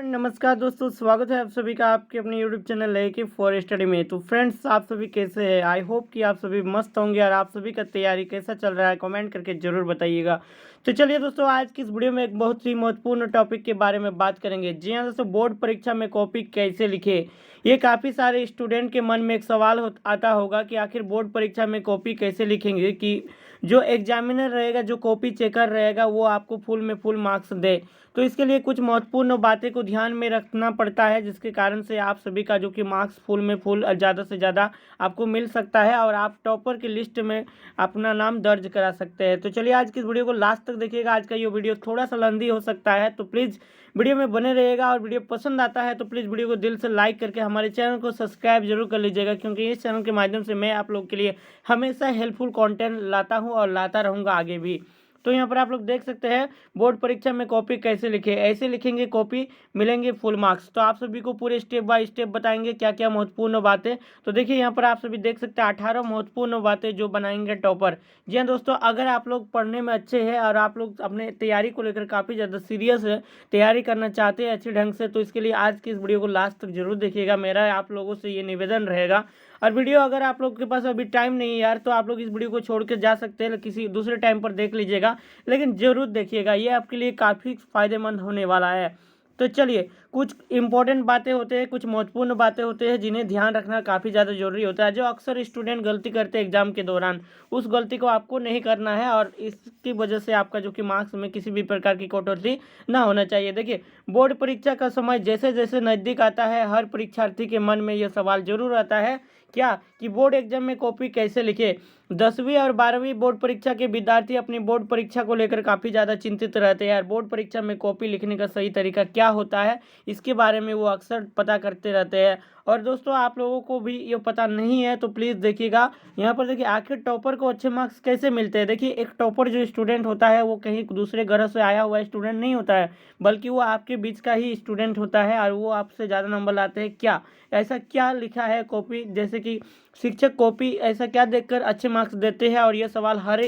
नमस्कार दोस्तों, स्वागत है आप सभी का आपके अपने यूट्यूब चैनल लेके फॉर स्टडी में। तो फ्रेंड्स, आप सभी कैसे हैं? आई होप कि आप सभी मस्त होंगे। और आप सभी का तैयारी कैसा चल रहा है, कमेंट करके ज़रूर बताइएगा। तो चलिए दोस्तों, आज की इस वीडियो में एक बहुत ही महत्वपूर्ण टॉपिक के बारे में बात करेंगे। जी हाँ दोस्तों, बोर्ड परीक्षा में कॉपी कैसे लिखे। ये काफ़ी सारे स्टूडेंट के मन में एक सवाल आता होगा कि आखिर बोर्ड परीक्षा में कॉपी कैसे लिखेंगे कि जो एग्जामिनर रहेगा, जो कॉपी चेकर रहेगा, वो आपको फुल में फुल मार्क्स दे। तो इसके लिए कुछ महत्वपूर्ण बातें को ध्यान में रखना पड़ता है, जिसके कारण से आप सभी का जो कि मार्क्स फुल में फुल ज़्यादा से ज़्यादा आपको मिल सकता है और आप टॉपर की लिस्ट में अपना नाम दर्ज करा सकते हैं। तो चलिए, आज की इस वीडियो को लास्ट तक देखिएगा। आज का ये वीडियो थोड़ा सा लंबी हो सकता है, तो प्लीज़ वीडियो में बने रहिएगा। और वीडियो पसंद आता है तो प्लीज़ वीडियो को दिल से लाइक करके हमारे चैनल को सब्सक्राइब जरूर कर लीजिएगा, क्योंकि इस चैनल के माध्यम से मैं आप लोग के लिए हमेशा हेल्पफुल कंटेंट लाता हूँ और लाता रहूँगा आगे भी। तो यहाँ पर आप लोग देख सकते हैं, बोर्ड परीक्षा में कॉपी कैसे लिखे। ऐसे लिखेंगे कॉपी, मिलेंगे फुल मार्क्स। तो आप सभी को पूरे स्टेप बाय स्टेप बताएंगे क्या क्या महत्वपूर्ण बातें। तो देखिए, यहाँ पर आप सभी देख सकते हैं 18 महत्वपूर्ण बातें जो बनाएंगे टॉपर। जी हाँ दोस्तों, अगर आप लोग पढ़ने में अच्छे हैं और आप लोग अपने तैयारी को लेकर काफ़ी ज़्यादा सीरियस है, तैयारी करना चाहते हैं अच्छे ढंग से, तो इसके लिए आज की इस वीडियो को लास्ट तक जरूर देखिएगा। मेरा आप लोगों से ये निवेदन रहेगा। और वीडियो अगर आप लोग के पास अभी टाइम नहीं है यार, तो आप लोग इस वीडियो को छोड़ के जा सकते हैं, किसी दूसरे टाइम पर देख लीजिएगा, लेकिन ज़रूर देखिएगा। ये आपके लिए काफ़ी फ़ायदेमंद होने वाला है। तो चलिए, कुछ इंपॉर्टेंट बातें होते हैं, कुछ महत्वपूर्ण बातें होते हैं जिन्हें ध्यान रखना काफ़ी ज़्यादा ज़रूरी होता है। जो अक्सर स्टूडेंट गलती करते हैं एग्जाम के दौरान, उस गलती को आपको नहीं करना है और इसकी वजह से आपका जो कि मार्क्स में किसी भी प्रकार की कटौती ना होना चाहिए। देखिए, बोर्ड परीक्षा का समय जैसे जैसे नज़दीक आता है, हर परीक्षार्थी के मन में यह सवाल जरूर आता है, क्या कि बोर्ड एग्जाम में कॉपी कैसे लिखे। 10वीं और 12वीं बोर्ड परीक्षा के विद्यार्थी अपनी बोर्ड परीक्षा को लेकर काफ़ी ज़्यादा चिंतित रहते हैं। यार, बोर्ड परीक्षा में कॉपी लिखने का सही तरीका क्या होता है, इसके बारे में वो अक्सर पता करते रहते हैं। और दोस्तों, आप लोगों को भी ये पता नहीं है तो प्लीज़ देखिएगा। यहाँ पर देखिए, आखिर टॉपर को अच्छे मार्क्स कैसे मिलते हैं। देखिए, एक टॉपर जो स्टूडेंट होता है वो कहीं दूसरे घर से आया हुआ स्टूडेंट नहीं होता है, बल्कि वो आपके बीच का ही स्टूडेंट होता है और वो आपसे ज़्यादा नंबर लाते हैं। क्या ऐसा क्या लिखा है कॉपी, जैसे कि शिक्षक कॉपी ऐसा क्या देखकर अच्छे मार्क्स देते हैं। और यह सवाल हर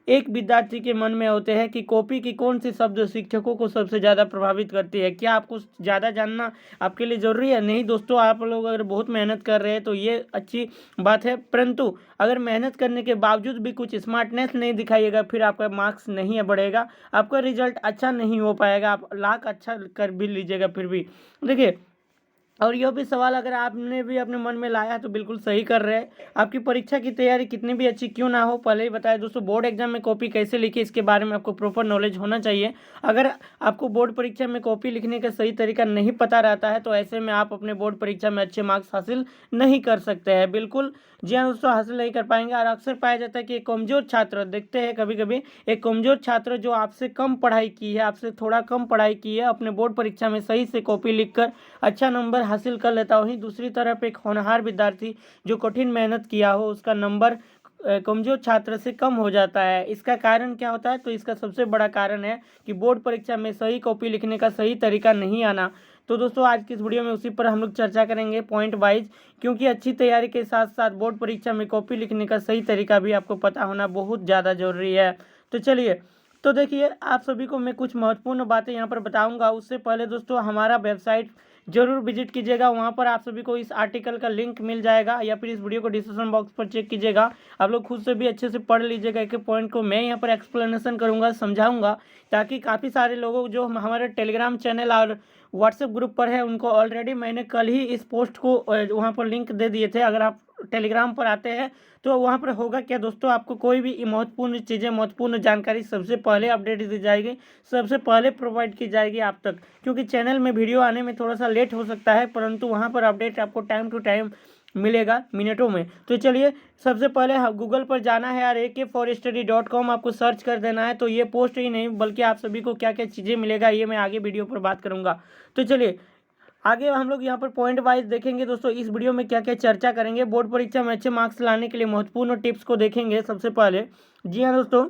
एक विद्यार्थी के मन में होते हैं कि कॉपी की कौन सी शब्द शिक्षकों को सबसे ज़्यादा प्रभावित करती है। क्या आपको ज़्यादा जानना आपके लिए ज़रूरी है? नहीं दोस्तों, आप लोग अगर बहुत मेहनत कर रहे हैं तो ये अच्छी बात है, परंतु अगर मेहनत करने के बावजूद भी कुछ स्मार्टनेस नहीं दिखाइएगा, फिर आपका मार्क्स नहीं बढ़ेगा, आपका रिजल्ट अच्छा नहीं हो पाएगा। आप लाख अच्छा कर भी लीजिएगा फिर भी। देखिए, और यह भी सवाल अगर आपने भी अपने मन में लाया तो बिल्कुल सही कर रहे हैं। आपकी परीक्षा की तैयारी कितनी भी अच्छी क्यों ना हो, पहले ही बताया दोस्तों, बोर्ड एग्जाम में कॉपी कैसे लिखे इसके बारे में आपको प्रॉपर नॉलेज होना चाहिए। अगर आपको बोर्ड परीक्षा में कॉपी लिखने का सही तरीका नहीं पता रहता है, तो ऐसे में आप अपने बोर्ड परीक्षा में अच्छे मार्क्स हासिल नहीं कर सकते हैं। बिल्कुल जी हाँ दोस्तों, हासिल नहीं कर पाएंगे। और अक्सर पाया जाता है कि एक कमजोर छात्र, देखते हैं कभी कभी एक कमजोर छात्र जो आपसे कम पढ़ाई की है, आपसे थोड़ा कम पढ़ाई की है, अपने बोर्ड परीक्षा में सही से कॉपी लिखकर अच्छा नंबर हासिल कर लेता। वहीं दूसरी तरफ एक होनहार विद्यार्थी जो कठिन मेहनत किया हो, उसका नंबर कमजोर छात्र से कम हो जाता है। इसका कारण क्या होता है? तो इसका सबसे बड़ा कारण है कि बोर्ड परीक्षा में सही कॉपी लिखने का सही तरीका नहीं आना। तो दोस्तों, आज की इस वीडियो में उसी पर हम लोग चर्चा करेंगे पॉइंट वाइज, क्योंकि अच्छी तैयारी के साथ साथ बोर्ड परीक्षा में कॉपी लिखने का सही तरीका भी आपको पता होना बहुत ज़्यादा जरूरी है। तो चलिए, तो देखिए, आप सभी को मैं कुछ महत्वपूर्ण बातें यहाँ पर बताऊंगा। उससे पहले दोस्तों, हमारा वेबसाइट जरूर विजिट कीजिएगा। वहाँ पर आप सभी को इस आर्टिकल का लिंक मिल जाएगा, या फिर इस वीडियो को डिस्क्रिप्शन बॉक्स पर चेक कीजिएगा। आप लोग खुद से भी अच्छे से पढ़ लीजिएगा। एक एक पॉइंट को मैं यहाँ पर एक्सप्लेनेशन करूँगा, समझाऊंगा, ताकि काफ़ी सारे लोगों जो हमारे टेलीग्राम चैनल और व्हाट्सएप ग्रुप पर है, उनको ऑलरेडी मैंने कल ही इस पोस्ट को वहाँ पर लिंक दे दिए थे। अगर आप टेलीग्राम पर आते हैं तो वहाँ पर होगा क्या दोस्तों, आपको कोई भी महत्वपूर्ण चीज़ें, महत्वपूर्ण जानकारी सबसे पहले अपडेट दी जाएगी, सबसे पहले प्रोवाइड की जाएगी आप तक। क्योंकि चैनल में वीडियो आने में थोड़ा सा लेट हो सकता है, परंतु वहाँ पर अपडेट आपको टाइम टू टाइम मिलेगा, मिनटों में। तो चलिए, सबसे पहले गूगल पर जाना है और ak4study.com आपको सर्च कर देना है। तो ये पोस्ट ही नहीं, बल्कि आप सभी को क्या क्या चीज़ें मिलेगा ये मैं आगे वीडियो पर बात करूँगा। तो चलिए, आगे हम लोग यहाँ पर पॉइंट वाइज देखेंगे दोस्तों, इस वीडियो में क्या क्या चर्चा करेंगे। बोर्ड परीक्षा में अच्छे मार्क्स लाने के लिए महत्वपूर्ण टिप्स को देखेंगे सबसे पहले। जी हाँ दोस्तों,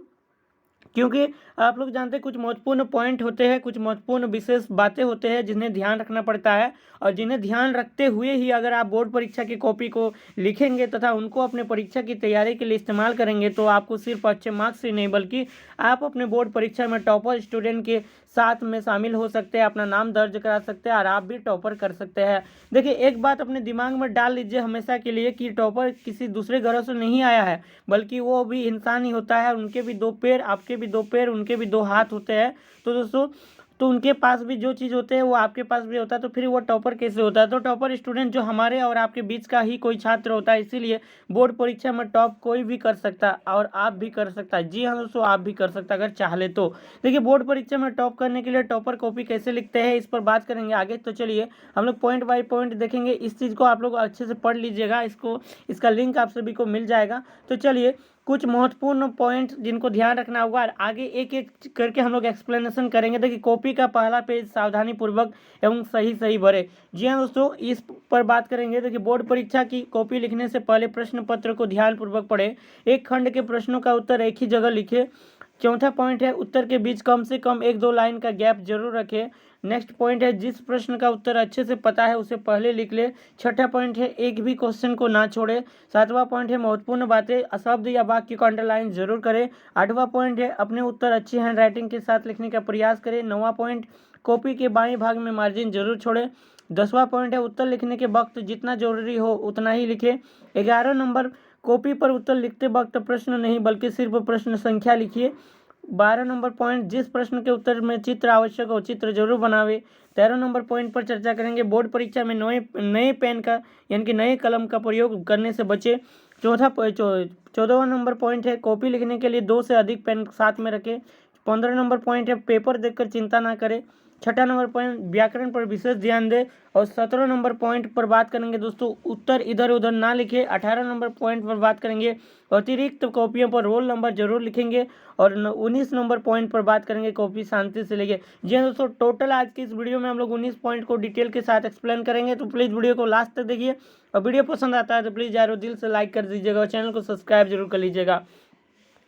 क्योंकि आप लोग जानते हैं कुछ महत्वपूर्ण पॉइंट होते हैं, कुछ महत्वपूर्ण विशेष बातें होते हैं जिन्हें ध्यान रखना पड़ता है, और जिन्हें ध्यान रखते हुए ही अगर आप बोर्ड परीक्षा की कॉपी को लिखेंगे तथा उनको अपने परीक्षा की तैयारी के लिए इस्तेमाल करेंगे तो आपको सिर्फ अच्छे मार्क्स ही नहीं बल्कि आप अपने बोर्ड परीक्षा में टॉपर स्टूडेंट के साथ में शामिल हो सकते हैं, अपना नाम दर्ज करा सकते हैं और आप भी टॉपर कर सकते हैं। देखिए, एक बात अपने दिमाग में डाल लीजिए हमेशा के लिए कि टॉपर किसी दूसरे घरों से नहीं आया है, बल्कि वो भी इंसान ही होता है। उनके भी दो पैर, आपके भी दो पैर, उनके भी दो हाथ होते हैं। तो दोस्तों, तो उनके पास भी जो चीज़ होते हैं वो आपके पास भी होता है, तो फिर वो टॉपर कैसे होता है? तो टॉपर स्टूडेंट जो हमारे और आपके बीच का ही कोई छात्र होता है। इसीलिए बोर्ड परीक्षा में टॉप कोई भी कर सकता है और आप भी कर सकता है। जी हाँ दोस्तों, आप भी कर सकता है अगर चाह ले तो। देखिए, बोर्ड परीक्षा में टॉप करने के लिए टॉपर कॉपी कैसे लिखते हैं इस पर बात करेंगे आगे। तो चलिए हम लोग पॉइंट बाय पॉइंट देखेंगे। इस चीज़ को आप लोग अच्छे से पढ़ लीजिएगा, इसका लिंक आप सभी को मिल जाएगा। तो चलिए कुछ महत्वपूर्ण पॉइंट जिनको ध्यान रखना होगा, आगे एक एक करके हम लोग एक्सप्लेनेशन करेंगे। देखिए, कॉपी का पहला पेज सावधानी पूर्वक एवं सही सही भरे। जी हाँ दोस्तों, इस पर बात करेंगे। देखिए, बोर्ड परीक्षा की कॉपी लिखने से पहले प्रश्न पत्र को ध्यान पूर्वक पढ़े। एक खंड के प्रश्नों का उत्तर एक ही जगह लिखे। चौथा पॉइंट है, उत्तर के बीच कम से कम 1-2 लाइन का गैप जरूर रखें। नेक्स्ट पॉइंट है, जिस प्रश्न का उत्तर अच्छे से पता है उसे पहले लिख ले। छठा पॉइंट है, एक भी क्वेश्चन को ना छोड़े। सातवां पॉइंट है, महत्वपूर्ण बातें शब्द या वाक्य को अंडरलाइन जरूर करें। आठवां पॉइंट है, अपने उत्तर अच्छी हैंड राइटिंग के साथ लिखने का प्रयास करें। नौवां पॉइंट, कॉपी के बाएं भाग में मार्जिन जरूर छोड़े। 10वां पॉइंट है, उत्तर लिखने के वक्त जितना जरूरी हो उतना ही लिखे। 11 नंबर, कॉपी पर उत्तर लिखते वक्त प्रश्न नहीं बल्कि सिर्फ प्रश्न संख्या लिखिए। 12 नंबर पॉइंट, जिस प्रश्न के उत्तर में चित्र आवश्यक हो चित्र जरूर बनावे। 13 नंबर पॉइंट पर चर्चा करेंगे, बोर्ड परीक्षा में नए पेन का यानी कि नए कलम का प्रयोग करने से बचे। 14वां नंबर पॉइंट है, कॉपी लिखने के लिए 2 से अधिक पेन साथ में रखें। 15 नंबर पॉइंट है, पेपर देखकर चिंता ना करें। छठा नंबर पॉइंट, व्याकरण पर विशेष ध्यान दें। और 17 नंबर पॉइंट पर बात करेंगे दोस्तों, उत्तर इधर उधर ना लिखे। 18 नंबर पॉइंट पर बात करेंगे, अतिरिक्त कॉपियों पर रोल नंबर जरूर लिखेंगे। और 19 नंबर पॉइंट पर बात करेंगे, कॉपी शांति से लेंगे। जी हाँ दोस्तों, टोटल आज की इस वीडियो में हम लोग 19 पॉइंट को डिटेल के साथ एक्सप्लेन करेंगे। तो प्लीज़ वीडियो को लास्ट तक देखिए, और वीडियो पसंद आता है तो प्लीज़ यारो दिल से लाइक कर दीजिएगा और चैनल को सब्सक्राइब जरूर कर लीजिएगा।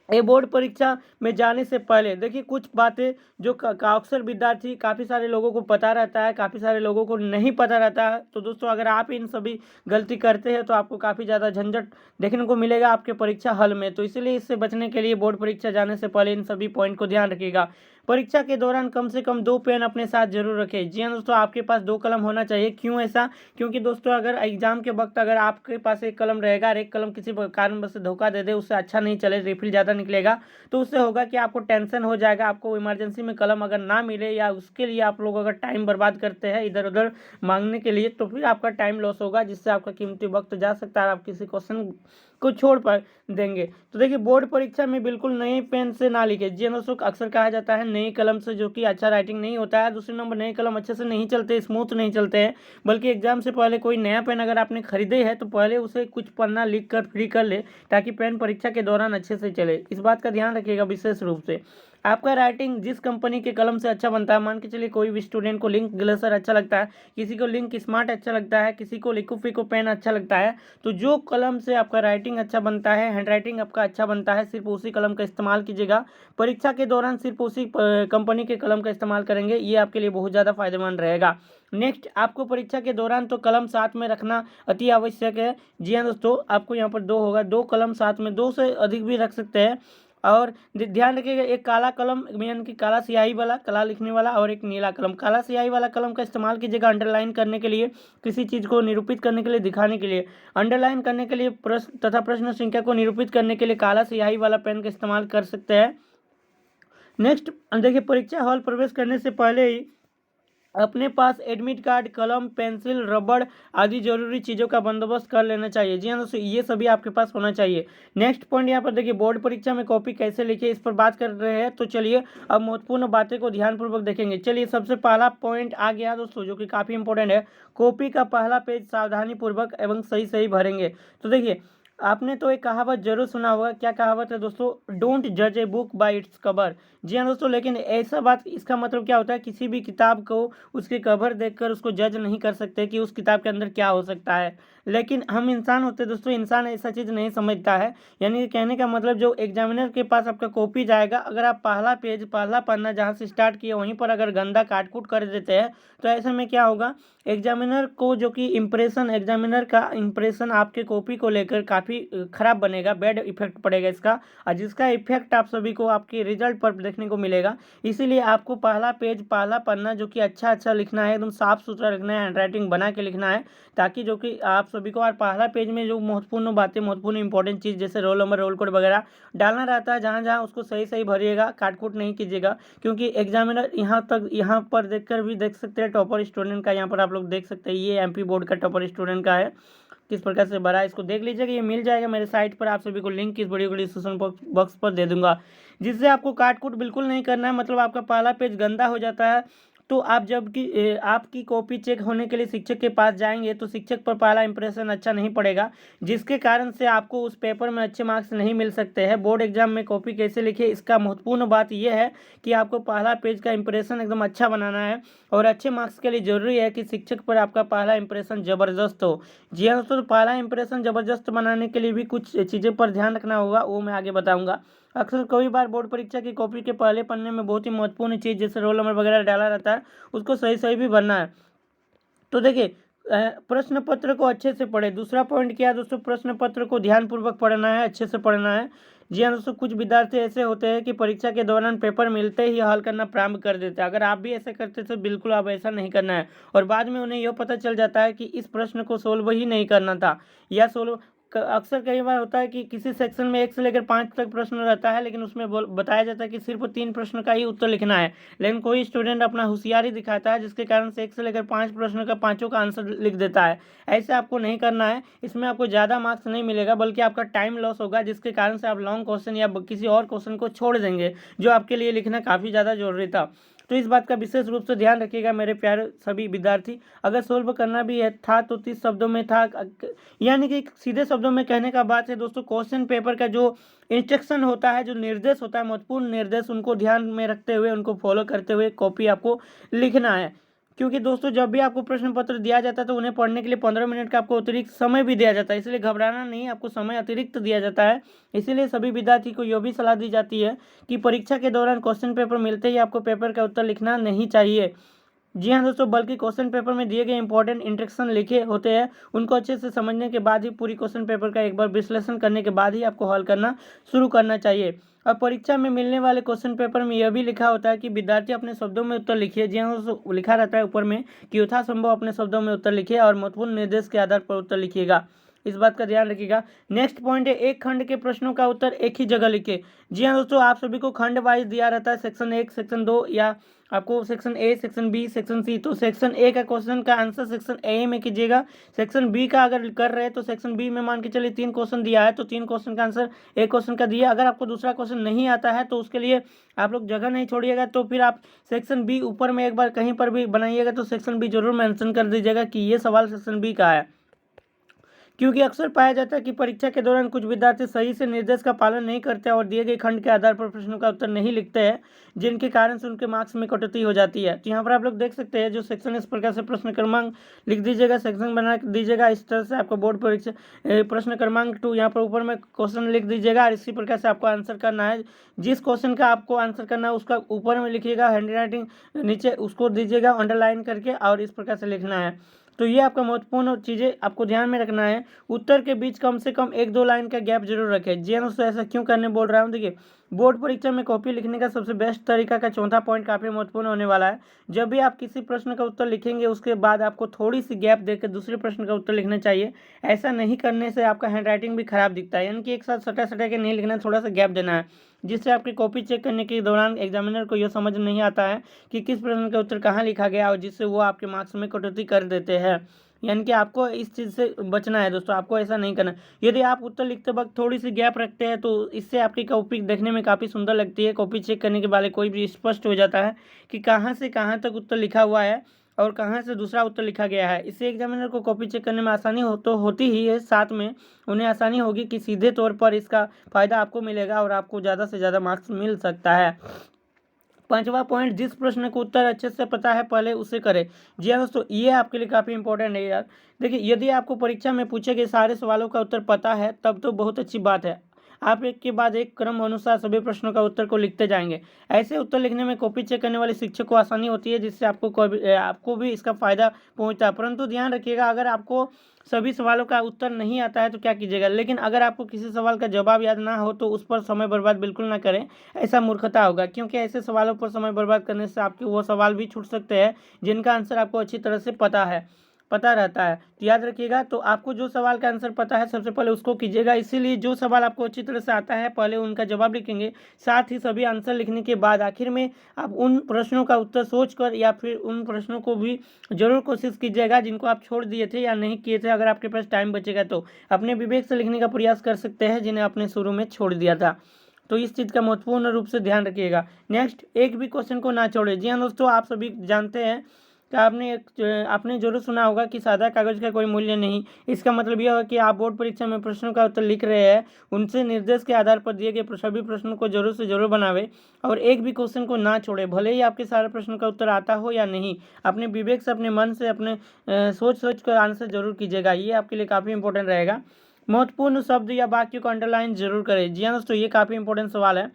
ये बोर्ड परीक्षा में जाने से पहले देखिए कुछ बातें जो अक्सर विद्यार्थी काफ़ी सारे लोगों को पता रहता है, काफ़ी सारे लोगों को नहीं पता रहता है। तो दोस्तों, अगर आप इन सभी गलती करते हैं तो आपको काफ़ी ज़्यादा झंझट देखने को मिलेगा आपके परीक्षा हल में। तो इसीलिए इससे बचने के लिए बोर्ड परीक्षा जाने से पहले इन सभी पॉइंट को ध्यान रखिएगा। परीक्षा के दौरान कम से कम 2 पेन अपने साथ जरूर रखें। जी हाँ दोस्तों, आपके पास 2 कलम होना चाहिए। क्यों ऐसा? क्योंकि दोस्तों, अगर एग्जाम के वक्त अगर आपके पास एक कलम रहेगा और एक कलम किसी कारणवश से धोखा दे दे, उससे अच्छा नहीं चले, रिफिल ज़्यादा निकलेगा, तो उससे होगा कि आपको टेंशन हो जाएगा। आपको इमरजेंसी में कलम अगर ना मिले या उसके लिए आप लोग अगर टाइम बर्बाद करते हैं इधर उधर मांगने के लिए, तो फिर आपका टाइम लॉस होगा, जिससे आपका कीमती वक्त जा सकता है, आप किसी क्वेश्चन को छोड़ पा देंगे। तो देखिए, बोर्ड परीक्षा में बिल्कुल नए पेन से ना लिखे। जी दोस्तों, अक्सर कहा जाता है नई कलम से जो कि अच्छा राइटिंग नहीं होता है। दूसरे नंबर, नए कलम अच्छे से नहीं चलते, स्मूथ नहीं चलते हैं। बल्कि एग्जाम से पहले कोई नया पेन अगर आपने खरीदे है तो पहले उसे कुछ पन्ना लिख कर फ्री कर ले, ताकि पेन परीक्षा के दौरान अच्छे से चले। इस बात का ध्यान रखिएगा विशेष रूप से। आपका राइटिंग जिस कंपनी के कलम से अच्छा बनता है, मान के चलिए कोई भी स्टूडेंट को लिंक ग्लेसर अच्छा लगता है, किसी को लिंक स्मार्ट अच्छा लगता है, किसी को लिको फिको पेन अच्छा लगता है, तो जो कलम से आपका राइटिंग अच्छा बनता है, हैंड राइटिंग आपका अच्छा बनता है, सिर्फ उसी कलम का इस्तेमाल कीजिएगा। परीक्षा के दौरान सिर्फ उसी कंपनी के कलम का इस्तेमाल करेंगे, ये आपके लिए बहुत ज़्यादा फायदेमंद रहेगा। नेक्स्ट, आपको परीक्षा के दौरान तो कलम साथ में रखना अति आवश्यक है। जी हाँ दोस्तों, आपको यहाँ पर 2 होगा, 2 कलम साथ में, 2 से अधिक भी रख सकते हैं। और ध्यान रखिएगा, एक काला कलम यानी कि काला स्याही वाला, कला लिखने वाला, और एक नीला कलम। काला स्याही वाला कलम का इस्तेमाल कीजिएगा अंडरलाइन करने के लिए, किसी चीज़ को निरूपित करने के लिए, दिखाने के लिए। अंडरलाइन करने के लिए प्रश्न तथा प्रश्न संख्या को निरूपित करने के लिए काला स्याही वाला पेन का इस्तेमाल कर सकते हैं। नेक्स्ट देखिए, परीक्षा हॉल प्रवेश करने से पहले ही अपने पास एडमिट कार्ड, कलम, पेंसिल, रबड़ आदि जरूरी चीज़ों का बंदोबस्त कर लेना चाहिए। जी हाँ दोस्तों, ये सभी आपके पास होना चाहिए। नेक्स्ट पॉइंट यहाँ पर देखिए, बोर्ड परीक्षा में कॉपी कैसे लिखे इस पर बात कर रहे हैं। तो चलिए अब महत्वपूर्ण बातें को ध्यानपूर्वक देखेंगे। चलिए, सबसे पहला पॉइंट आ गया दोस्तों, जो कि काफ़ी इंपॉर्टेंट है। कॉपी का पहला पेज सावधानी पूर्वक एवं सही सही भरेंगे। तो देखिए, आपने तो एक कहावत जरूर सुना होगा, क्या कहावत है दोस्तों? डोंट जज a book by its cover. जी हाँ दोस्तों, लेकिन ऐसा बात, इसका मतलब क्या होता है, किसी भी किताब को उसके कवर देखकर उसको जज नहीं कर सकते कि उस किताब के अंदर क्या हो सकता है। लेकिन हम इंसान होते हैं दोस्तों, इंसान ऐसा चीज़ नहीं समझता है। यानी कहने का मतलब, जो एग्जामिनर के पास आपका कॉपी जाएगा, अगर आप पहला पेज, पहला पन्ना जहाँ से स्टार्ट किए वहीं पर अगर गंदा काट कूट कर देते हैं, तो ऐसे में क्या होगा, एग्जामिनर को जो कि इम्प्रेशन, एग्जामिनर का इम्प्रेशन आपके कॉपी को लेकर काफ़ी खराब बनेगा, बैड इफेक्ट पड़ेगा इसका, और जिसका इफेक्ट आप सभी को आपके रिजल्ट पर देखने को मिलेगा। इसीलिए आपको पहला पेज, पहला पन्ना जो कि अच्छा अच्छा लिखना है, एकदम साफ सुथरा लिखना है, हैंड राइटिंग बना के लिखना है, ताकि जो कि आप सभी को, और पहला पेज में जो महत्वपूर्ण बातें, महत्वपूर्ण इंपॉर्टेंट चीज़ जैसे रोल नंबर, रोल कोड वगैरह डालना रहता है, जहाँ जहाँ उसको सही सही भरिएगा, काट कूट नहीं कीजिएगा। क्योंकि एग्जामिनर यहाँ पर देखकर भी देख सकते हैं टॉपर स्टूडेंट का, यहाँ पर आप लोग देख सकते हैं, ये एमपी बोर्ड का टॉपर स्टूडेंट का है, किस प्रकार से भरा है, इसको देख लीजिएगा, ये मिल जाएगा मेरे साइट पर। आप सभी को लिंक इस वीडियो को डिस्क्रिप्शन बॉक्स पर दे दूंगा, जिससे आपको काट कूट बिल्कुल नहीं करना है। मतलब आपका पहला पेज गंदा हो जाता है, तो आप जब कि आपकी कॉपी चेक होने के लिए शिक्षक के पास जाएंगे, तो शिक्षक पर पहला इंप्रेशन अच्छा नहीं पड़ेगा, जिसके कारण से आपको उस पेपर में अच्छे मार्क्स नहीं मिल सकते हैं। बोर्ड एग्जाम में कॉपी कैसे लिखे, इसका महत्वपूर्ण बात यह है कि आपको पहला पेज का इंप्रेशन एकदम अच्छा बनाना है, और अच्छे मार्क्स के लिए जरूरी है कि शिक्षक पर आपका पहला इंप्रेशन ज़बरदस्त हो। जी हाँ दोस्तों, तो पहला इंप्रेशन ज़बरदस्त बनाने के लिए भी कुछ चीज़ों पर ध्यान रखना होगा, वो मैं आगे बताऊँगा। अक्सर कई बार बोर्ड परीक्षा की कॉपी के पहले पन्ने में बहुत ही महत्वपूर्ण चीज़ जैसे रोल नंबर वगैरह डाला रहता है, उसको सही सही भी भरना है। तो देखिए, प्रश्न पत्र को अच्छे से पढ़े। दूसरा पॉइंट क्या है दोस्तों, प्रश्न पत्र को ध्यानपूर्वक पढ़ना है, अच्छे से पढ़ना है। जी हाँ दोस्तों, कुछ विद्यार्थी ऐसे होते हैं कि परीक्षा के दौरान पेपर मिलते ही हल करना प्रारंभ कर देते हैं। अगर आप भी ऐसे करते तो बिल्कुल आप ऐसा नहीं करना है, और बाद में उन्हें यह पता चल जाता है कि इस प्रश्न को सोल्व ही नहीं करना था, या सोल्व अक्सर कई बार होता है कि किसी सेक्शन में 1 से लेकर 5 तक प्रश्न रहता है, लेकिन उसमें बताया जाता है कि सिर्फ 3 प्रश्न का ही उत्तर लिखना है। लेकिन कोई स्टूडेंट अपना होशियारी दिखाता है, जिसके कारण से 1 से लेकर 5 प्रश्न का पाँचों का आंसर लिख देता है। ऐसे आपको नहीं करना है, इसमें आपको ज़्यादा मार्क्स नहीं मिलेगा, बल्कि आपका टाइम लॉस होगा, जिसके कारण से आप लॉन्ग क्वेश्चन या किसी और क्वेश्चन को छोड़ देंगे, जो आपके लिए लिखना काफ़ी ज़्यादा जरूरी था। तो इस बात का विशेष रूप से ध्यान रखिएगा मेरे प्यारे सभी विद्यार्थी। अगर सोल्व करना भी है था तो 30 शब्दों में था, यानी कि सीधे शब्दों में कहने का बात है दोस्तों, क्वेश्चन पेपर का जो इंस्ट्रक्शन होता है, जो निर्देश होता है, महत्वपूर्ण निर्देश, उनको ध्यान में रखते हुए, उनको फॉलो करते हुए कॉपी आपको लिखना है। क्योंकि दोस्तों, जब भी आपको प्रश्न पत्र दिया जाता है तो उन्हें पढ़ने के लिए 15 मिनट का आपको अतिरिक्त समय भी दिया जाता है, इसलिए घबराना नहीं, आपको समय अतिरिक्त दिया जाता है। इसीलिए सभी विद्यार्थी को यह भी सलाह दी जाती है कि परीक्षा के दौरान क्वेश्चन पेपर मिलते ही आपको पेपर का उत्तर लिखना नहीं चाहिए। जी हाँ दोस्तों, बल्कि क्वेश्चन पेपर में दिए गए इंपॉर्टेंट इंस्ट्रक्शन लिखे होते हैं, उनको अच्छे से समझने के बाद ही, पूरी क्वेश्चन पेपर का एक बार विश्लेषण करने के बाद ही आपको हल करना शुरू करना चाहिए। और परीक्षा में मिलने वाले क्वेश्चन पेपर में यह भी लिखा होता है कि विद्यार्थी अपने शब्दों में उत्तर लिखिए। जी हाँ दोस्तों, लिखा रहता है ऊपर में कि यथासंभव अपने शब्दों में उत्तर लिखिए, और महत्वपूर्ण निर्देश के आधार पर उत्तर लिखिएगा, इस बात का ध्यान रखिएगा। नेक्स्ट पॉइंट है, एक खंड के प्रश्नों का उत्तर एक ही जगह लिखिए। जी हाँ दोस्तों, आप सभी को खंड वाइज दिया रहता है, सेक्शन 1, सेक्शन 2, या आपको section A, section B, section C. तो सेक्शन ए का क्वेश्चन का आंसर सेक्शन ए में कीजिएगा। सेक्शन बी का अगर कर रहे हैं तो सेक्शन बी में मान के चलिए 3 क्वेश्चन दिया है, तो 3 क्वेश्चन का आंसर एक क्वेश्चन का दिया। अगर आपको दूसरा क्वेश्चन नहीं आता है तो उसके लिए आप लोग जगह नहीं छोड़िएगा, तो फिर आप सेक्शन बी ऊपर में एक बार कहीं पर भी बनाइएगा, तो सेक्शन बी जरूर मेंशन कर दीजिएगा कि ये सवाल सेक्शन बी का है। क्योंकि अक्सर पाया जाता है कि परीक्षा के दौरान कुछ विद्यार्थी सही से निर्देश का पालन नहीं करते और दिए गए खंड के आधार पर प्रश्नों का उत्तर नहीं लिखते हैं, जिनके कारण से उनके मार्क्स में कटौती हो जाती है। तो यहाँ पर आप लोग देख सकते हैं, जो सेक्शन इस प्रकार से प्रश्न क्रमांक लिख दीजिएगा, सेक्शन बना दीजिएगा, इस तरह से आपको बोर्ड परीक्षा प्रश्न क्रमांक 2 यहाँ पर ऊपर में क्वेश्चन लिख दीजिएगा, और इसी प्रकार से आपको आंसर करना है। जिस क्वेश्चन का आपको आंसर करना है उसका ऊपर में लिखिएगा, हैंड राइटिंग नीचे उसको दीजिएगा अंडरलाइन करके, और इस प्रकार से लिखना है। तो ये आपका महत्वपूर्ण चीज़ें आपको ध्यान में रखना है। उत्तर के बीच कम से कम 1-2 लाइन का गैप जरूर रखें। जी हाँ दोस्तों, ऐसा क्यों करने बोल रहा हूँ, देखिए, बोर्ड परीक्षा में कॉपी लिखने का सबसे बेस्ट तरीका का चौथा पॉइंट काफ़ी महत्वपूर्ण होने वाला है। जब भी आप किसी प्रश्न का उत्तर लिखेंगे, उसके बाद आपको थोड़ी सी गैप देकर दूसरे प्रश्न का उत्तर लिखना चाहिए। ऐसा नहीं करने से आपका हैंड राइटिंग भी खराब दिखता है, यानी कि एक साथ सटा सटा के नहीं लिखना, थोड़ा सा गैप देना है, जिससे आपकी कॉपी चेक करने के दौरान एग्जामिनर को यह समझ नहीं आता है कि किस प्रश्न का उत्तर कहाँ लिखा गया, और जिससे वो आपके मार्क्स में कटौती कर देते हैं। यानी कि आपको इस चीज़ से बचना है दोस्तों, आपको ऐसा नहीं करना। यदि आप उत्तर लिखते वक्त थोड़ी सी गैप रखते हैं, तो इससे आपकी कॉपी देखने में काफ़ी सुंदर लगती है। कॉपी चेक करने के बाद कोई भी स्पष्ट हो जाता है कि कहाँ से कहाँ तक उत्तर लिखा हुआ है, और कहाँ से दूसरा उत्तर लिखा गया है। इससे एग्जामिनर को कॉपी चेक करने में आसानी तो होती ही है, साथ में उन्हें आसानी होगी कि सीधे तौर पर इसका फ़ायदा आपको मिलेगा और आपको ज़्यादा से ज़्यादा मार्क्स मिल सकता है। 5वां पॉइंट, जिस प्रश्न को उत्तर अच्छे से पता है पहले उसे करें। जी हाँ दोस्तों, ये आपके लिए काफ़ी इंपॉर्टेंट है यार। देखिए, यदि आपको परीक्षा में पूछे गए सारे सवालों का उत्तर पता है तब तो बहुत अच्छी बात है। आप एक के बाद एक क्रम अनुसार सभी प्रश्नों का उत्तर को लिखते जाएंगे। ऐसे उत्तर लिखने में कॉपी चेक करने वाले शिक्षक को आसानी होती है, जिससे आपको भी इसका फायदा पहुंचता है। परंतु ध्यान रखिएगा, अगर आपको सभी सवालों का उत्तर नहीं आता है तो क्या कीजिएगा। लेकिन अगर आपको किसी सवाल का जवाब याद ना हो तो उस पर समय बर्बाद बिल्कुल ना करें, ऐसा मूर्खता होगा। क्योंकि ऐसे सवालों पर समय बर्बाद करने से आपके वो सवाल भी छूट सकते हैं जिनका आंसर आपको अच्छी तरह से पता रहता है। तो याद रखिएगा, तो आपको जो सवाल का आंसर पता है सबसे पहले उसको कीजिएगा। इसीलिए जो सवाल आपको अच्छी तरह से आता है पहले उनका जवाब लिखेंगे, साथ ही सभी आंसर लिखने के बाद आखिर में आप उन प्रश्नों का उत्तर सोचकर या फिर उन प्रश्नों को भी जरूर कोशिश कीजिएगा जिनको आप छोड़ दिए थे या नहीं किए थे। अगर आपके पास टाइम बचेगा तो अपने विवेक से लिखने का प्रयास कर सकते हैं जिन्हें आपने शुरू में छोड़ दिया था। तो इस चीज़ का महत्वपूर्ण रूप से ध्यान रखिएगा। नेक्स्ट, एक भी क्वेश्चन को ना छोड़े। जी हाँ दोस्तों, आप सभी जानते हैं कि आपने जरूर सुना होगा कि सादा कागज का कोई मूल्य नहीं। इसका मतलब यह है कि आप बोर्ड परीक्षा में प्रश्नों का उत्तर लिख रहे हैं, उनसे निर्देश के आधार पर दिए गए सभी प्रश्नों को जरूर से जरूर बनावे और एक भी क्वेश्चन को ना छोड़े। भले ही आपके सारे प्रश्नों का उत्तर आता हो या नहीं, अपने विवेक से, अपने मन से, अपने सोच कर आंसर जरूर कीजिएगा। ये आपके लिए काफ़ी इंपॉर्टेंट रहेगा। महत्वपूर्ण शब्द या वाक्य को अंडरलाइन जरूर करें। जी हाँ दोस्तों, ये काफ़ी इंपॉर्टेंट सवाल है।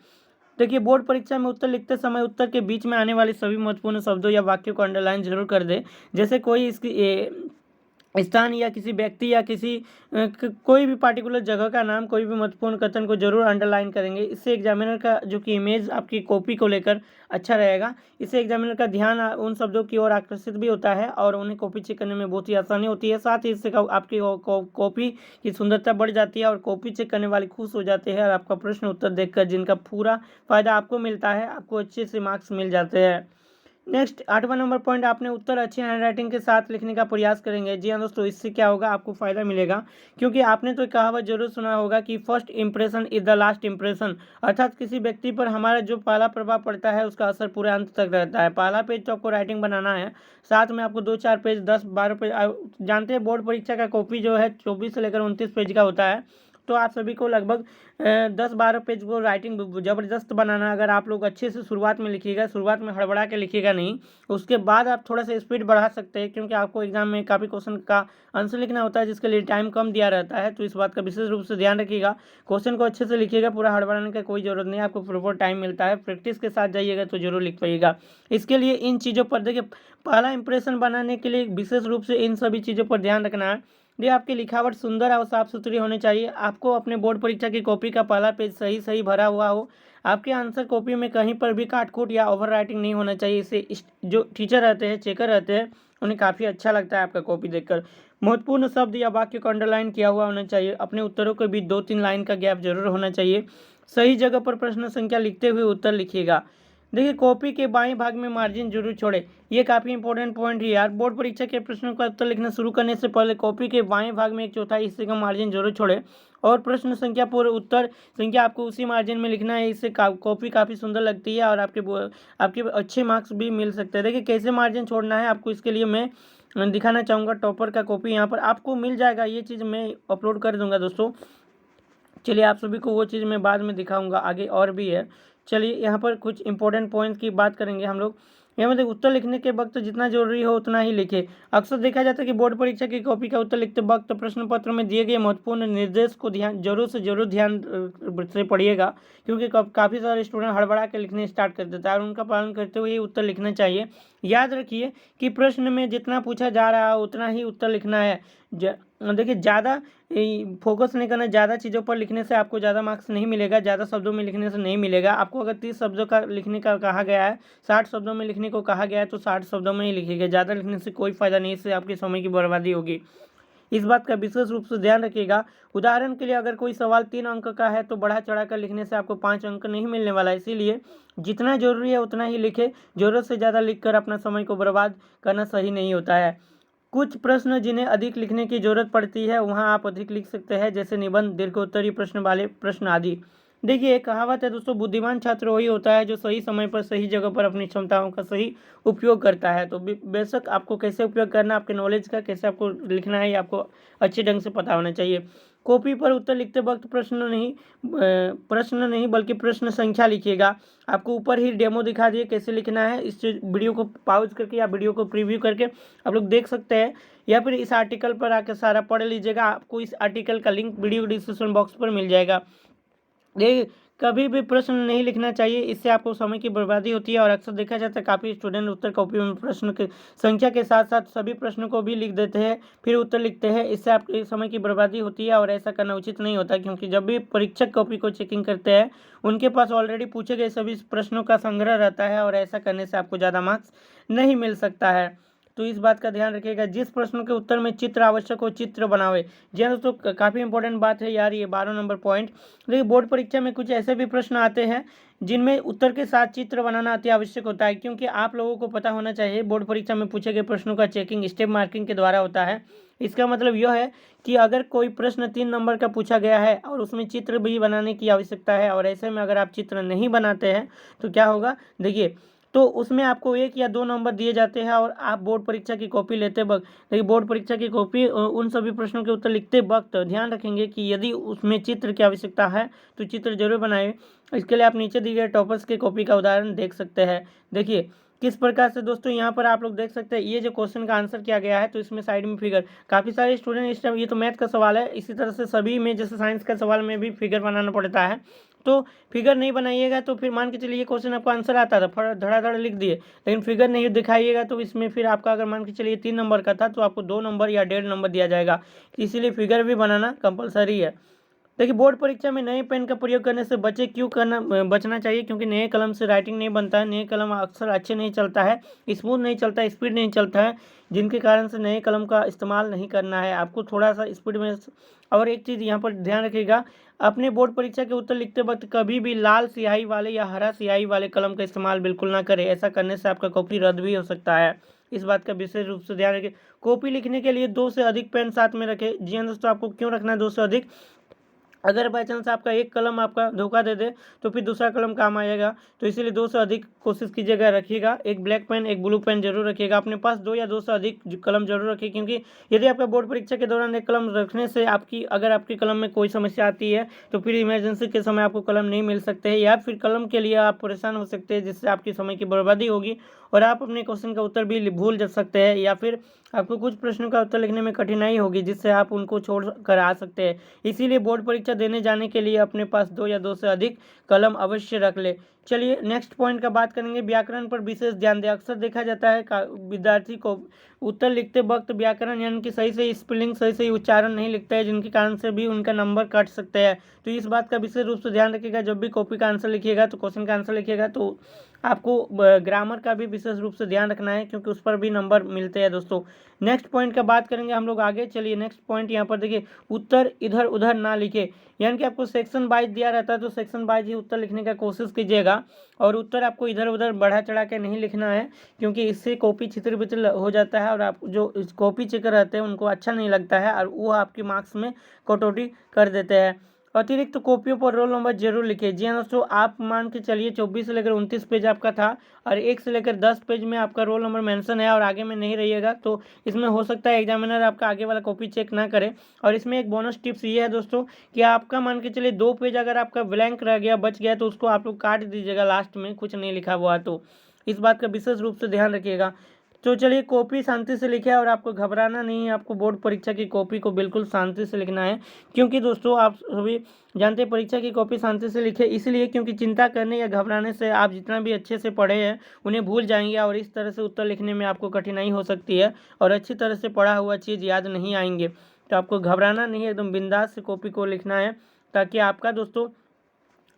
देखिए, बोर्ड परीक्षा में उत्तर लिखते समय उत्तर के बीच में आने वाले सभी महत्वपूर्ण शब्दों या वाक्यों को अंडरलाइन जरूर कर दे। जैसे कोई इसकी स्थान या किसी व्यक्ति या किसी कोई भी पार्टिकुलर जगह का नाम, कोई भी महत्वपूर्ण कथन को जरूर अंडरलाइन करेंगे। इससे एग्जामिनर का जो कि इमेज आपकी कॉपी को लेकर अच्छा रहेगा। इससे एग्जामिनर का ध्यान उन शब्दों की ओर आकर्षित भी होता है और उन्हें कॉपी चेक करने में बहुत ही आसानी होती है। साथ ही इससे आपकी कॉपी की सुंदरता बढ़ जाती है और कॉपी चेक करने वाले खुश हो जाते हैं और आपका प्रश्न उत्तर देखकर जिनका पूरा फायदा आपको मिलता है, आपको अच्छे से मार्क्स मिल जाते हैं। नेक्स्ट, 8वां नंबर पॉइंट, आपने उत्तर अच्छी हैंडराइटिंग के साथ लिखने का प्रयास करेंगे। जी हाँ दोस्तों, इससे क्या होगा, आपको फायदा मिलेगा। क्योंकि आपने तो कहावत जरूर सुना होगा कि first impression is the last impression. अर्थात किसी व्यक्ति पर हमारा जो पहला प्रभाव पड़ता है उसका असर पूरे अंत तक रहता है। पहला पेज तो आपको राइटिंग बनाना है, साथ में आपको 2-4 पेज, 10-12 पेज, जानते हैं बोर्ड परीक्षा का कॉपी जो है 24 से लेकर 29 पेज का होता है। तो आप सभी को लगभग 10-12 पेज को राइटिंग ज़बरदस्त बनाना। अगर आप लोग अच्छे से शुरुआत में लिखिएगा, शुरुआत में हड़बड़ा के लिखिएगा नहीं, उसके बाद आप थोड़ा सा स्पीड बढ़ा सकते हैं। क्योंकि आपको एग्जाम में काफ़ी क्वेश्चन का आंसर लिखना होता है जिसके लिए टाइम कम दिया रहता है। तो इस बात का विशेष रूप से ध्यान रखिएगा, क्वेश्चन को अच्छे से लिखिएगा, पूरा हड़बड़ाने का कोई ज़रूरत नहीं है, आपको प्रॉपर टाइम मिलता है। प्रैक्टिस के साथ जाइएगा तो जरूर लिख पाइएगा। इसके लिए इन चीज़ों पर देखिए, पहला इंप्रेशन बनाने के लिए विशेष रूप से इन सभी चीज़ों पर ध्यान रखना है। ये आपकी लिखावट सुंदर और साफ सुथरी होनी चाहिए। आपको अपने बोर्ड परीक्षा की कॉपी का पहला पेज सही सही भरा हुआ हो। आपके आंसर कॉपी में कहीं पर भी काटकूट या ओवर राइटिंग नहीं होना चाहिए। इससे जो टीचर रहते हैं, चेकर रहते हैं, उन्हें काफ़ी अच्छा लगता है आपका कॉपी देखकर। महत्वपूर्ण शब्द या वाक्य को अंडरलाइन किया हुआ होना चाहिए। अपने उत्तरों के बीच 2-3 लाइन का गैप जरूर होना चाहिए। सही जगह पर प्रश्न संख्या लिखते हुए उत्तर लिखिएगा। देखिए, कॉपी के बाएं भाग में मार्जिन जरूर छोड़े। ये काफ़ी इंपॉर्टेंट पॉइंट है यार। बोर्ड परीक्षा के प्रश्नों का उत्तर लिखना शुरू करने से पहले कॉपी के बाएं भाग में 1/4 हिस्से का मार्जिन जरूर छोड़े और प्रश्न संख्या पूरे उत्तर संख्या आपको उसी मार्जिन में लिखना है। इससे कॉपी काफ़ी सुंदर लगती है और आपके अच्छे मार्क्स भी मिल सकते हैं। देखिए, कैसे मार्जिन छोड़ना है आपको, इसके लिए मैं दिखाना चाहूँगा। टॉपर का कॉपी यहाँ पर आपको मिल जाएगा, ये चीज़ मैं अपलोड कर दूँगा दोस्तों। चलिए, आप सभी को वो चीज़ मैं बाद में दिखाऊंगा, आगे और भी है। चलिए, यहाँ पर कुछ इंपॉर्टेंट पॉइंट्स की बात करेंगे हम लोग। यहाँ में उत्तर लिखने के वक्त जितना जरूरी हो उतना ही लिखे। अक्सर देखा जाता है कि बोर्ड परीक्षा की कॉपी का उत्तर लिखते वक्त प्रश्न पत्र में दिए गए महत्वपूर्ण निर्देश को जरूर से जरूर ध्यान से पढ़िएगा। क्योंकि काफ़ी सारे स्टूडेंट हड़बड़ा के लिखने स्टार्ट कर देता है और उनका पालन करते हुए उत्तर लिखना चाहिए। याद रखिए कि प्रश्न में जितना पूछा जा रहा है उतना ही उत्तर लिखना है। देखिए, ज़्यादा फोकस नहीं करना। ज़्यादा चीज़ों पर लिखने से आपको ज़्यादा मार्क्स नहीं मिलेगा, ज़्यादा शब्दों में लिखने से नहीं मिलेगा। आपको अगर 30 शब्दों का लिखने का कहा गया है, 60 शब्दों में लिखने को कहा गया है तो 60 शब्दों में ही लिखिएगा। ज़्यादा लिखने से कोई फ़ायदा नहीं, इससे आपके समय की बर्बादी होगी। इस बात का विशेष रूप से ध्यान रखिएगा। उदाहरण के लिए, अगर कोई सवाल 3 अंक का है तो बढ़ा चढ़ा कर लिखने से आपको 5 अंक नहीं मिलने वाला है। इसीलिए जितना जरूरी है उतना ही लिखे। जरूरत से ज़्यादा लिखकर अपना समय को बर्बाद करना सही नहीं होता है। कुछ प्रश्न जिन्हें अधिक लिखने की जरूरत पड़ती है वहां आप अधिक लिख सकते हैं, जैसे निबंध, दीर्घोत्तरीय प्रश्न वाले प्रश्न आदि। देखिए, एक कहावत है दोस्तों, बुद्धिमान छात्र वही होता है जो सही समय पर सही जगह पर अपनी क्षमताओं का सही उपयोग करता है। तो बेशक आपको कैसे उपयोग करना, आपके नॉलेज का कैसे आपको लिखना है, ये आपको अच्छे ढंग से पता होना चाहिए। कॉपी पर उत्तर लिखते वक्त प्रश्न नहीं बल्कि प्रश्न संख्या लिखिएगा। आपको ऊपर ही डेमो दिखा दिए कैसे लिखना है। इस वीडियो को पॉज करके या वीडियो को प्रीव्यू करके आप लोग देख सकते हैं, या फिर इस आर्टिकल पर आकर सारा पढ़ लीजिएगा। आपको इस आर्टिकल का लिंक वीडियो डिस्क्रिप्शन बॉक्स पर मिल जाएगा। देखिए, कभी भी प्रश्न नहीं लिखना चाहिए, इससे आपको समय की बर्बादी होती है। और अक्सर देखा जाता है काफ़ी स्टूडेंट उत्तर कॉपी में प्रश्न की संख्या के साथ साथ सभी प्रश्नों को भी लिख देते हैं, फिर उत्तर लिखते हैं। इससे आपके समय की बर्बादी होती है और ऐसा करना उचित नहीं होता, क्योंकि जब भी परीक्षक कॉपी को चेकिंग करते हैं उनके पास ऑलरेडी पूछे गए सभी प्रश्नों का संग्रह रहता है, और ऐसा करने से आपको ज़्यादा मार्क्स नहीं मिल सकता है। तो इस बात का ध्यान रखिएगा। जिस प्रश्न के उत्तर में चित्र आवश्यक हो, चित्र बनावे। जी हाँ दोस्तों, काफ़ी इंपॉर्टेंट बात है यार ये 12 नंबर पॉइंट। देखिए, बोर्ड परीक्षा में कुछ ऐसे भी प्रश्न आते हैं जिनमें उत्तर के साथ चित्र बनाना अति आवश्यक होता है, क्योंकि आप लोगों को पता होना चाहिए बोर्ड परीक्षा में पूछे गए प्रश्नों का चेकिंग स्टेप मार्किंग के द्वारा होता है। इसका मतलब यह है कि अगर कोई प्रश्न 3 नंबर का पूछा गया है और उसमें चित्र भी बनाने की आवश्यकता है, और ऐसे में अगर आप चित्र नहीं बनाते हैं तो क्या होगा, देखिए, तो उसमें आपको 1 या 2 नंबर दिए जाते हैं। और आप बोर्ड परीक्षा की कॉपी लेते वक्त, देखिए, बोर्ड परीक्षा की कॉपी उन सभी प्रश्नों के उत्तर लिखते वक्त ध्यान रखेंगे कि यदि उसमें चित्र की आवश्यकता है तो चित्र जरूर बनाएं। इसके लिए आप नीचे दिए गए टॉपर्स की कॉपी का उदाहरण देख सकते हैं। देखिए किस प्रकार से दोस्तों यहाँ पर आप लोग देख सकते हैं, ये जो क्वेश्चन का आंसर किया गया है तो इसमें साइड में फिगर, काफ़ी सारे स्टूडेंट इस टाइम, ये तो मैथ का सवाल है, इसी तरह से सभी में जैसे साइंस का सवाल में भी फिगर बनाना पड़ता है। तो फिगर नहीं बनाइएगा तो फिर मान के चलिए कोश्चन आपको आंसर आता था, धड़ाधड़ लिख दिए, लेकिन फिगर नहीं दिखाइएगा तो इसमें फिर आपका अगर मान के चलिए 3 नंबर का था तो आपको 2 नंबर या 1.5 नंबर दिया जाएगा। इसीलिए फिगर भी बनाना कंपलसरी है। देखिए, बोर्ड परीक्षा में नए पेन का प्रयोग करने से बचना चाहिए, क्योंकि नए कलम से राइटिंग नहीं बनता है। नए कलम अक्सर अच्छे नहीं चलता है, स्मूथ नहीं चलता है, स्पीड नहीं चलता है, जिनके कारण से नए कलम का इस्तेमाल नहीं करना है आपको, थोड़ा सा स्पीड में। और एक चीज़ यहाँ पर ध्यान रखिएगा, अपने बोर्ड परीक्षा के उत्तर लिखते वक्त कभी भी लाल स्याही वाले या हरा स्याही वाले कलम का इस्तेमाल बिल्कुल ना करें। ऐसा करने से आपका कॉपी रद्द भी हो सकता है। इस बात का विशेष रूप से ध्यान रखें। कॉपी लिखने के लिए 2 से अधिक पेन साथ में रखें। जी हाँ दोस्तों, आपको क्यों रखना है 2 से अधिक, अगर बाई चांस आपका एक कलम आपका धोखा दे दे तो फिर दूसरा कलम काम आएगा। तो इसीलिए 2 से अधिक कोशिश कीजिएगा रखिएगा। एक ब्लैक पेन एक ब्लू पेन जरूर रखिएगा अपने पास। 2 या 2 से अधिक कलम जरूर रखिए, क्योंकि यदि आपका बोर्ड परीक्षा के दौरान एक कलम रखने से अगर आपकी कलम में कोई समस्या आती है तो फिर इमरजेंसी के समय आपको कलम नहीं मिल सकते हैं, या फिर कलम के लिए आप परेशान हो सकते हैं, जिससे आपकी समय की बर्बादी होगी और आप अपने क्वेश्चन का उत्तर भी भूल जा सकते हैं, या फिर आपको कुछ प्रश्नों का उत्तर लिखने में कठिनाई होगी जिससे आप उनको छोड़ कर आ सकते हैं। इसीलिए बोर्ड परीक्षा देने जाने के लिए अपने पास 2 या 2 से अधिक कलम अवश्य रख ले। चलिए नेक्स्ट पॉइंट का बात करेंगे। व्याकरण पर विशेष ध्यान दें। अक्सर देखा जाता है विद्यार्थी को उत्तर लिखते वक्त व्याकरण यानी कि सही से स्पेलिंग सही से उच्चारण नहीं लिखता है, जिनके कारण से भी उनका नंबर कट सकते हैं। तो इस बात का विशेष रूप से ध्यान रखिएगा। जब भी कॉपी का आंसर लिखिएगा तो क्वेश्चन का आंसर लिखिएगा तो आपको ग्रामर का भी विशेष रूप से ध्यान रखना है, क्योंकि उस पर भी नंबर मिलते हैं दोस्तों। नेक्स्ट पॉइंट का बात करेंगे हम लोग आगे। चलिए नेक्स्ट पॉइंट यहाँ पर देखिए, उत्तर इधर उधर ना लिखे, यानी कि आपको सेक्शन वाइज दिया रहता है तो सेक्शन वाइज ही उत्तर लिखने का कोशिश कीजिएगा, और उत्तर आपको इधर उधर बढ़ा चढ़ा के नहीं लिखना है, क्योंकि इससे कॉपी छितर बितर हो जाता है और आप जो कॉपी चेकर रहते हैं उनको अच्छा नहीं लगता है और वो आपके मार्क्स में कटौती कर देते हैं। अतिरिक्त कॉपियों पर रोल नंबर जरूर लिखिए। जी हाँ दोस्तों, आप मान के चलिए 24 से लेकर 29 पेज आपका था और 1 से लेकर 10 पेज में आपका रोल नंबर मेंशन है और आगे में नहीं रहिएगा, तो इसमें हो सकता है एग्जामिनर आपका आगे वाला कॉपी चेक ना करे। और इसमें एक बोनस टिप्स ये है दोस्तों कि आपका मान के चलिए 2 पेज अगर आपका ब्लैंक रह गया बच गया तो उसको आप लोग काट दीजिएगा, लास्ट में कुछ नहीं लिखा हुआ तो इस बात का विशेष रूप से ध्यान रखिएगा। तो चलिए, कॉपी शांति से लिखे और आपको घबराना नहीं है। आपको बोर्ड परीक्षा की कॉपी को बिल्कुल शांति से लिखना है, क्योंकि दोस्तों आप सभी जानते हैं परीक्षा की कॉपी शांति से लिखे इसलिए क्योंकि चिंता करने या घबराने से आप जितना भी अच्छे से पढ़े हैं उन्हें भूल जाएंगे और इस तरह से उत्तर लिखने में आपको कठिनाई हो सकती है और अच्छी तरह से पढ़ा हुआ चीज़ याद नहीं आएंगे। तो आपको घबराना नहीं है, एकदम बिंदास से कॉपी को लिखना है ताकि आपका दोस्तों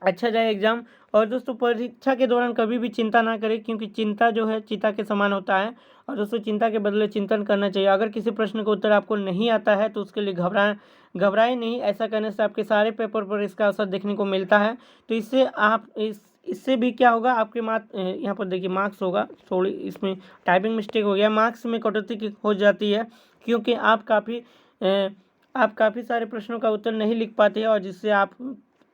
अच्छा जाए एग्जाम। और दोस्तों परीक्षा के दौरान कभी भी चिंता ना करें, क्योंकि चिंता जो है चिता के समान होता है और दोस्तों चिंता के बदले चिंतन करना चाहिए। अगर किसी प्रश्न का उत्तर आपको नहीं आता है तो उसके लिए घबराए नहीं। ऐसा करने से आपके सारे पेपर पर इसका असर देखने को मिलता है। तो इससे आप इससे भी क्या होगा, आपके यहाँ पर देखिए मार्क्स होगा, थोड़ी इसमें टाइपिंग मिस्टेक हो गया, मार्क्स में कटौती हो जाती है, क्योंकि आप काफ़ी सारे प्रश्नों का उत्तर नहीं लिख पाते हैं और जिससे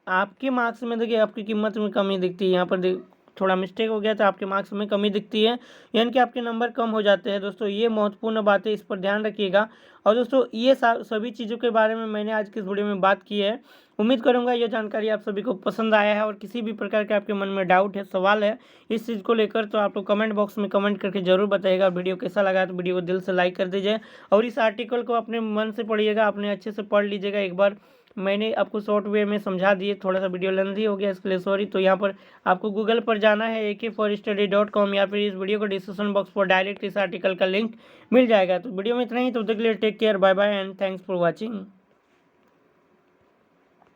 आपके मार्क्स में देखिए आपकी कीमत में कमी दिखती है। यहाँ पर थोड़ा मिस्टेक हो गया तो आपके मार्क्स में कमी दिखती है, यानी कि आपके नंबर कम हो जाते हैं दोस्तों। ये महत्वपूर्ण बात है, इस पर ध्यान रखिएगा। और दोस्तों ये सभी चीज़ों के बारे में मैंने आज की इस वीडियो में बात की है। उम्मीद करूंगा ये जानकारी आप सभी को पसंद आया है। और किसी भी प्रकार के आपके मन में डाउट है, सवाल है इस चीज़ को लेकर, तो आप लोग कमेंट बॉक्स में कमेंट करके जरूर बताइएगा। वीडियो कैसा लगा तो वीडियो को दिल से लाइक कर दीजिए और इस आर्टिकल को अपने मन से पढ़िएगा, अपने अच्छे से पढ़ लीजिएगा एक बार। मैंने आपको शॉर्ट वे में समझा दिए, थोड़ा सा वीडियो लेंथी हो गया इसके लिए सॉरी। तो यहाँ पर आपको गूगल पर जाना है ak4study.com या फिर इस वीडियो को डिस्क्रिप्शन बॉक्स पर डायरेक्ट इस आर्टिकल का लिंक मिल जाएगा। तो वीडियो में इतना ही, तब तक के लिए take care, bye bye and thanks for watching.